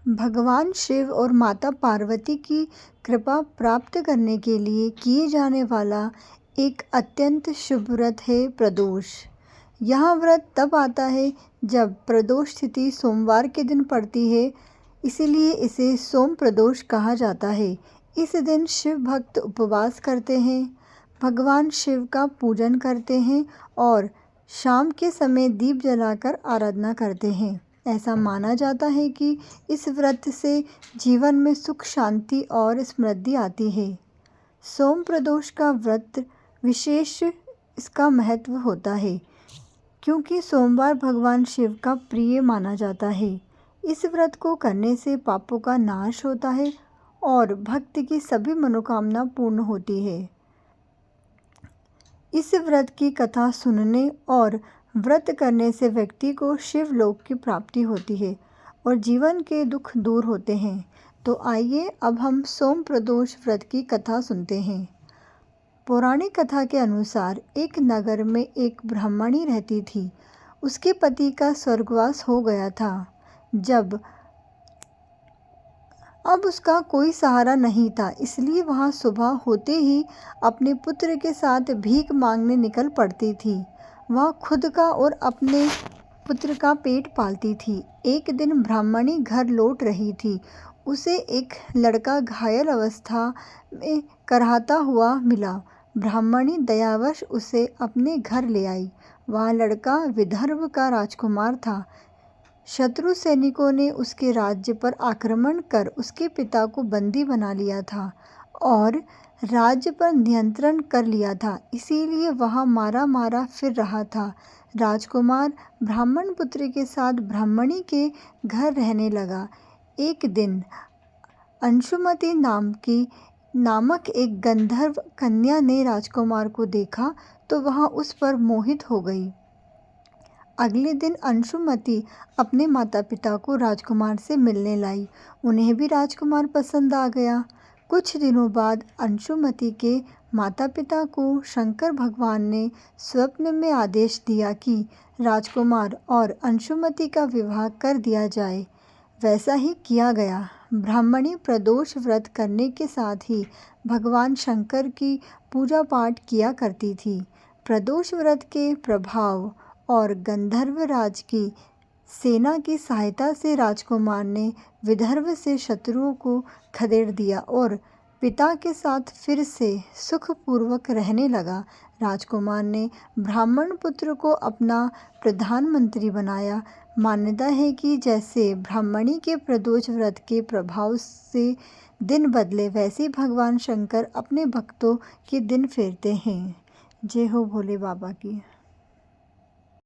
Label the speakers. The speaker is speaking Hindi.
Speaker 1: भगवान शिव और माता पार्वती की कृपा प्राप्त करने के लिए किए जाने वाला एक अत्यंत शुभ व्रत है प्रदोष। यह व्रत तब आता है जब प्रदोष तिथि सोमवार के दिन पड़ती है, इसीलिए इसे सोम प्रदोष कहा जाता है। इस दिन शिव भक्त उपवास करते हैं, भगवान शिव का पूजन करते हैं और शाम के समय दीप जलाकर आराधना करते हैं। ऐसा माना जाता है कि इस व्रत से जीवन में सुख, शांति और समृद्धि आती है। सोम प्रदोष का व्रत विशेष इसका महत्व होता है क्योंकि सोमवार भगवान शिव का प्रिय माना जाता है। इस व्रत को करने से पापों का नाश होता है और भक्त की सभी मनोकामना पूर्ण होती है। इस व्रत की कथा सुनने और व्रत करने से व्यक्ति को शिवलोक की प्राप्ति होती है और जीवन के दुख दूर होते हैं। तो आइए अब हम सोम प्रदोष व्रत की कथा सुनते हैं। पौराणिक कथा के अनुसार एक नगर में एक ब्राह्मणी रहती थी। उसके पति का स्वर्गवास हो गया था। अब उसका कोई सहारा नहीं था, इसलिए वहाँ सुबह होते ही अपने पुत्र के साथ भीख मांगने निकल पड़ती थी। वह खुद का और अपने पुत्र का पेट पालती थी। एक दिन ब्राह्मणी घर लौट रही थी। उसे एक लड़का घायल अवस्था में कराहता हुआ मिला। ब्राह्मणी दयावश उसे अपने घर ले आई। वह लड़का विदर्भ का राजकुमार था। शत्रु सैनिकों ने उसके राज्य पर आक्रमण कर उसके पिता को बंदी बना लिया था और राज्य पर नियंत्रण कर लिया था, इसीलिए वह मारा मारा फिर रहा था। राजकुमार ब्राह्मण पुत्र के साथ ब्राह्मणी के घर रहने लगा। एक दिन अंशुमति नामक एक गंधर्व कन्या ने राजकुमार को देखा तो वह उस पर मोहित हो गई। अगले दिन अंशुमति अपने माता पिता को राजकुमार से मिलने लाई। उन्हें भी राजकुमार पसंद आ गया। कुछ दिनों बाद अंशुमति के माता पिता को शंकर भगवान ने स्वप्न में आदेश दिया कि राजकुमार और अंशुमति का विवाह कर दिया जाए। वैसा ही किया गया। ब्राह्मणी प्रदोष व्रत करने के साथ ही भगवान शंकर की पूजा पाठ किया करती थी। प्रदोष व्रत के प्रभाव और गंधर्व राज की सेना की सहायता से राजकुमार ने विदर्भ से शत्रुओं को खदेड़ दिया और पिता के साथ फिर से सुखपूर्वक रहने लगा। राजकुमार ने ब्राह्मण पुत्र को अपना प्रधानमंत्री बनाया। मान्यता है कि जैसे ब्राह्मणी के प्रदोष व्रत के प्रभाव से दिन बदले, वैसे भगवान शंकर अपने भक्तों के दिन फेरते हैं। जय हो भोले बाबा की।